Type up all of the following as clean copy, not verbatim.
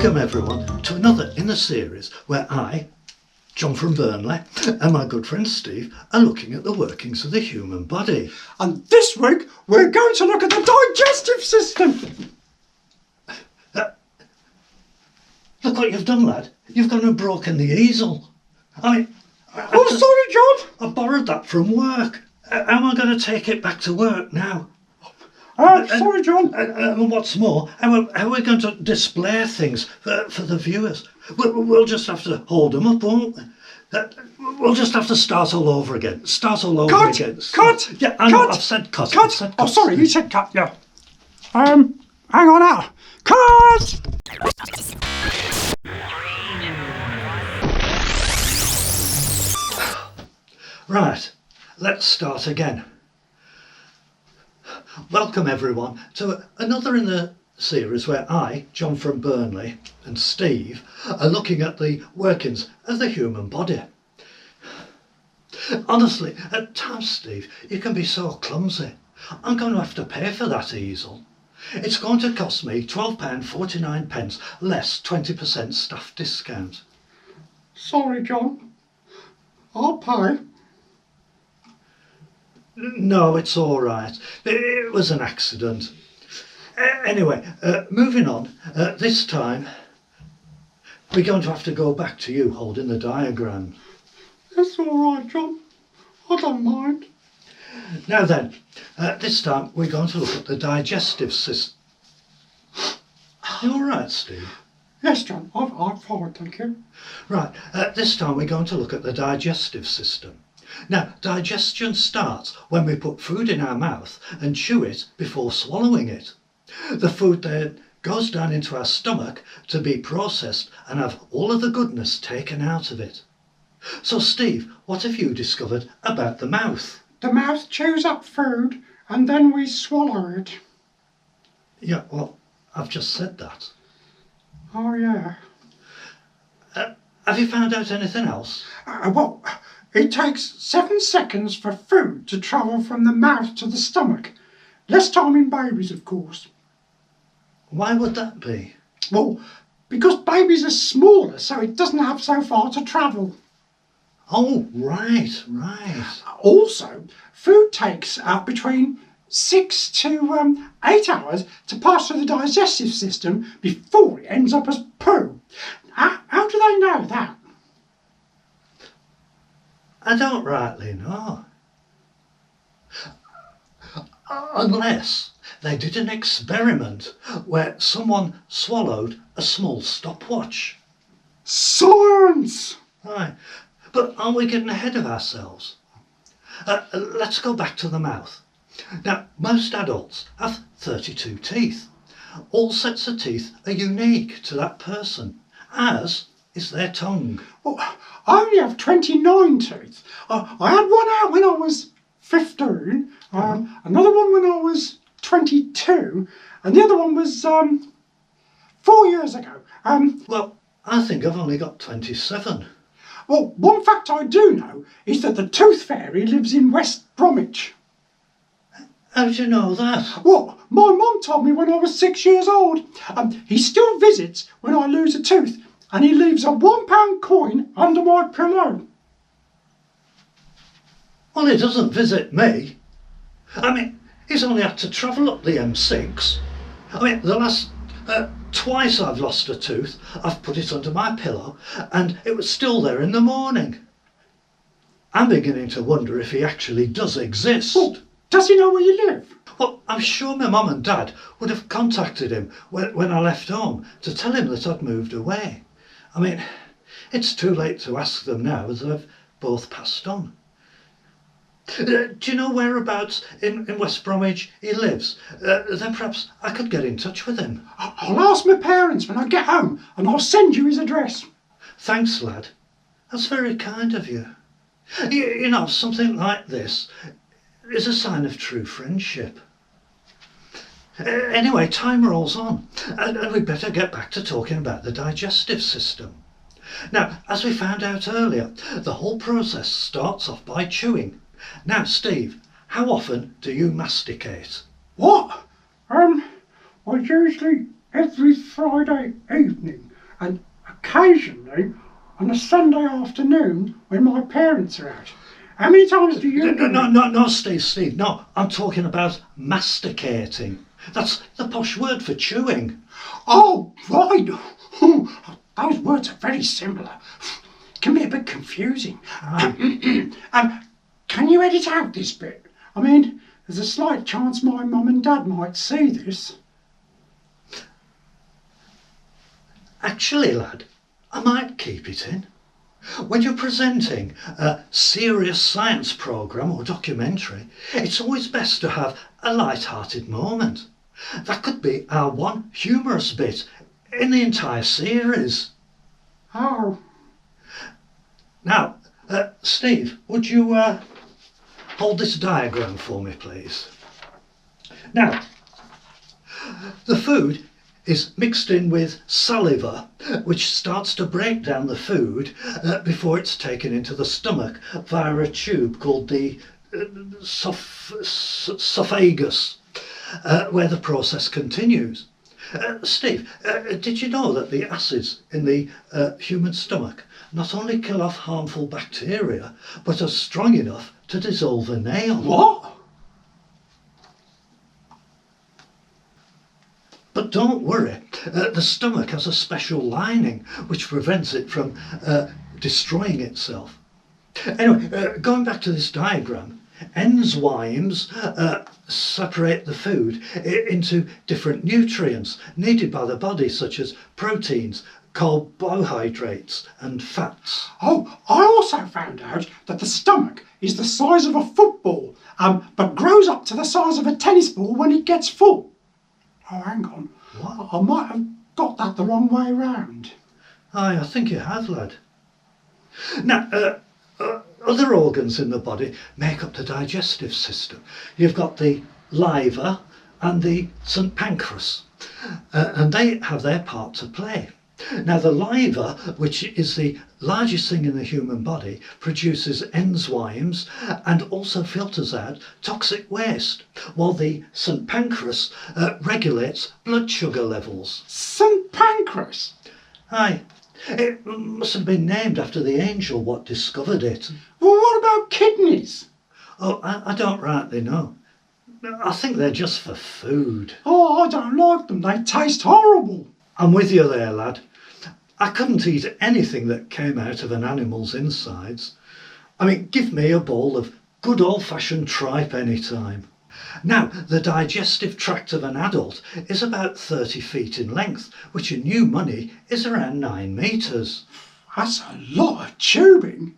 Welcome everyone to another in the series where I, John from Burnley, and my good friend Steve are looking at the workings of the human body. And this week we're going to look at the digestive system. Look what you've done, lad. You've gone and broken the easel. Sorry, John. I borrowed that from work. How am I going to take it back to work now? Sorry, John. And what's more, how are we going to display things for the viewers? We'll just have to hold them up, won't we? We'll just have to start all over again. Cut! Yeah, I know, I've said cut. Oh, sorry, you said cut, yeah. Hang on now. Cut! Right, let's start again. Welcome everyone to another in the series where I, John from Burnley, and Steve are looking at the workings of the human body. Honestly, at times, Steve, you can be so clumsy. I'm going to have to pay for that easel. It's going to cost me £12.49 less 20% staff discount. Sorry, John. I'll pay. No, it's all right. It was an accident. Anyway, moving on. This time, we're going to have to go back to you holding the diagram. It's all right, John. I don't mind. Now then, this time we're going to look at the digestive system. You all right, Steve? Yes, John. I'm fine, thank you. Right, this time we're going to look at the digestive system. Now, digestion starts when we put food in our mouth and chew it before swallowing it. The food then goes down into our stomach to be processed and have all of the goodness taken out of it. So, Steve, what have you discovered about the mouth? The mouth chews up food and then we swallow it. Yeah, well, I've just said that. Oh, yeah. Have you found out anything else? Well, it takes 7 seconds for food to travel from the mouth to the stomach. Less time in babies, of course. Why would that be? Well, because babies are smaller, so it doesn't have so far to travel. Oh, right. Also, food takes between 6 to 8 hours to pass through the digestive system before it ends up as poo. How do they know that? I don't rightly know. Unless they did an experiment where someone swallowed a small stopwatch. Science! Right. But aren't we getting ahead of ourselves? Let's go back to the mouth. Now, most adults have 32 teeth. All sets of teeth are unique to that person, as is their tongue. Well, I only have 29 teeth. I had one out when I was 15, another one when I was 22, and the other one was 4 years ago. Well, I think I've only got 27. Well, one fact I do know is that the tooth fairy lives in West Bromwich. How do you know that? Well, my mum told me when I was 6 years old. He still visits when I lose a tooth, and he leaves a £1 coin under my pillow. Well, he doesn't visit me. I mean, he's only had to travel up the M6. I mean, the last twice I've lost a tooth, I've put it under my pillow and it was still there in the morning. I'm beginning to wonder if he actually does exist. Well, does he know where you live? Well, I'm sure my mum and dad would have contacted him when I left home to tell him that I'd moved away. I mean, it's too late to ask them now as they've both passed on. Do you know whereabouts in West Bromwich he lives? Then perhaps I could get in touch with him. I'll ask my parents when I get home and I'll send you his address. Thanks, lad. That's very kind of you. You know, something like this is a sign of true friendship. Anyway, time rolls on and we'd better get back to talking about the digestive system. Now, as we found out earlier, the whole process starts off by chewing. Now, Steve, how often do you masticate? What? Well, usually every Friday evening. and occasionally on a Sunday afternoon when my parents are out. How many times do you... No, Steve, no. I'm talking about masticating. That's the posh word for chewing. Oh, right. Those words are very similar. Can be a bit confusing. Can you edit out this bit? I mean, there's a slight chance my mum and dad might see this. Actually, lad, I might keep it in. When you're presenting a serious science programme or documentary, it's always best to have a light-hearted moment. That could be our one humorous bit in the entire series. Oh. Now, Steve, would you hold this diagram for me, please? Now, the food is mixed in with saliva, which starts to break down the food before it's taken into the stomach via a tube called the esophagus, where the process continues. Steve, did you know that the acids in the human stomach not only kill off harmful bacteria, but are strong enough to dissolve a nail? What? But don't worry, the stomach has a special lining which prevents it from destroying itself. Anyway, going back to this diagram, enzymes separate the food into different nutrients needed by the body, such as proteins, carbohydrates and fats. Oh, I also found out that the stomach is the size of a football, but grows up to the size of a tennis ball when it gets full. Oh, hang on. What? I might have got that the wrong way round. Aye, I think you have, lad. Now, other organs in the body make up the digestive system. You've got the liver and the St. Pancreas, and they have their part to play. Now, the liver, which is the largest thing in the human body, produces enzymes and also filters out toxic waste, while the St. Pancreas regulates blood sugar levels. St. Pancreas? Aye, it must have been named after the angel what discovered it. Well, what about kidneys? Oh, I don't rightly know. I think they're just for food. Oh, I don't like them. They taste horrible. I'm with you there, lad. I couldn't eat anything that came out of an animal's insides. I mean, give me a bowl of good old-fashioned tripe any time. Now, the digestive tract of an adult is about 30 feet in length, which in new money is around 9 metres. That's a lot of tubing.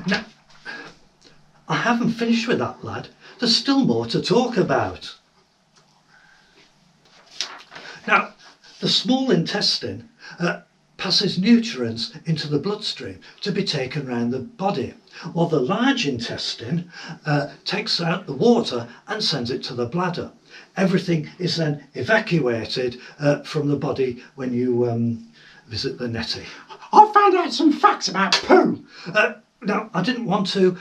Now, I haven't finished with that, lad. There's still more to talk about. Now, the small intestine passes nutrients into the bloodstream to be taken around the body, while the large intestine takes out the water and sends it to the bladder. Everything is then evacuated from the body when you visit the netty. I found out some facts about poo. Now, I didn't want to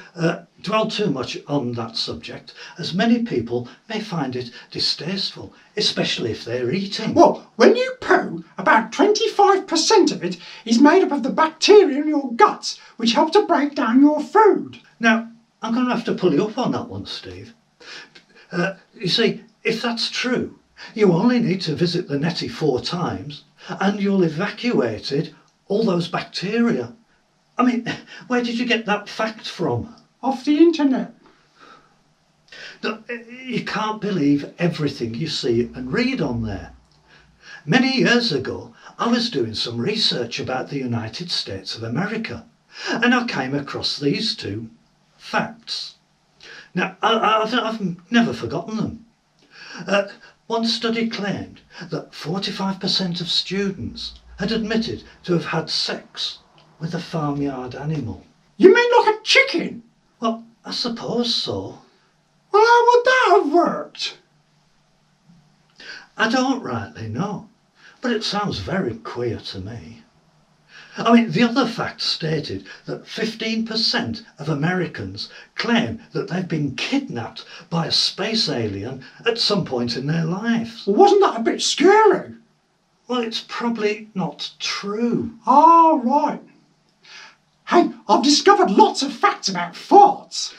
dwell too much on that subject, as many people may find it distasteful, especially if they're eating. Well, when you poo, about 25% of it is made up of the bacteria in your guts, which help to break down your food. Now, I'm going to have to pull you up on that one, Steve. You see, if that's true, you only need to visit the netty 4 times and you'll evacuated all those bacteria. I mean, where did you get that fact from? Off the internet. No, you can't believe everything you see and read on there. Many years ago, I was doing some research about the United States of America, and I came across these 2 facts. Now, I've never forgotten them. One study claimed that 45% of students had admitted to have had sex with a farmyard animal. You mean like a chicken? Well, I suppose so. Well, how would that have worked? I don't rightly know, but it sounds very queer to me. I mean, the other fact stated that 15% of Americans claim that they've been kidnapped by a space alien at some point in their lives. Well, wasn't that a bit scary? Well, it's probably not true. Ah, right. Hey, I've discovered lots of facts about farts.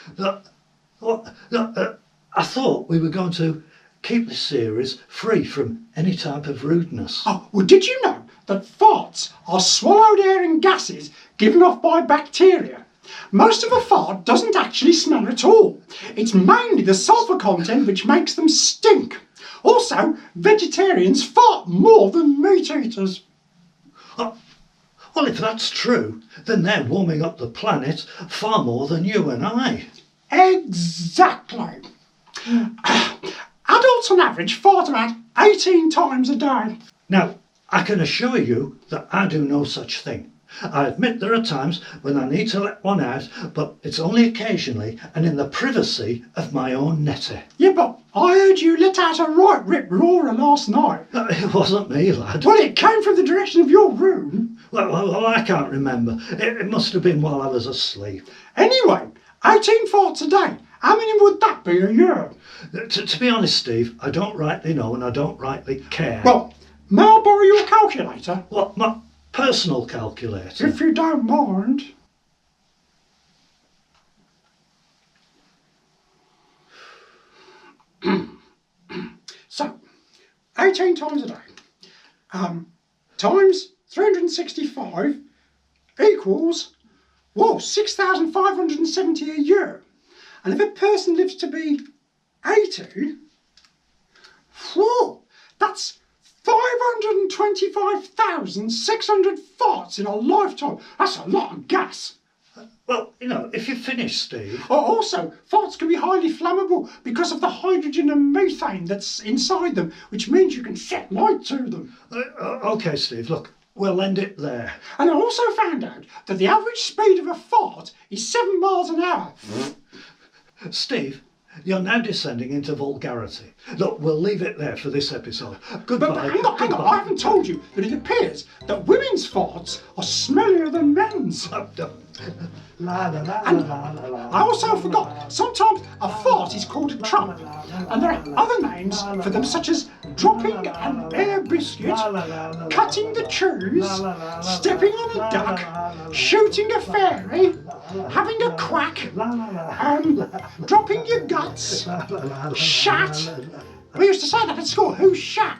I thought we were going to keep this series free from any type of rudeness. Oh, well, did you know that farts are swallowed air and gases given off by bacteria? Most of a fart doesn't actually smell at all. It's mainly the sulphur content which makes them stink. Also, vegetarians fart more than meat eaters. Oh, well, if that's true, then they're warming up the planet far more than you and I. Exactly. Adults on average fart about 18 times a day. Now, I can assure you that I do no such thing. I admit there are times when I need to let one out, but it's only occasionally and in the privacy of my own netty. Yeah, but I heard you let out a right rip roarer last night. It wasn't me, lad. Well, it came from the direction of your room. Well, I can't remember. It must have been while I was asleep. Anyway, 18 farts a day. How many would that be a year? To be honest, Steve, I don't rightly know and I don't rightly care. Well, may I borrow your calculator? What, my personal calculator? If you don't mind. So, 18 times a day times 365 equals, 6,570 a year. And if a person lives to be 80, that's 525,600 farts in a lifetime. That's a lot of gas. Well, if you finish, Steve. Also, farts can be highly flammable because of the hydrogen and methane that's inside them, which means you can set light to them. OK, Steve, look, we'll end it there. And I also found out that the average speed of a fart is 7 miles an hour. Steve, you're now descending into vulgarity. Look, we'll leave it there for this episode. Goodbye. But hang on, I haven't told you that it appears that women's farts are smellier than men's. And I also forgot, sometimes a fart is called a trump, and there are other names for them such as dropping an air biscuit, cutting the chews, stepping on a duck, shooting a fairy, having a quack, dropping your guts, shat. We used to say that at school, who's shat?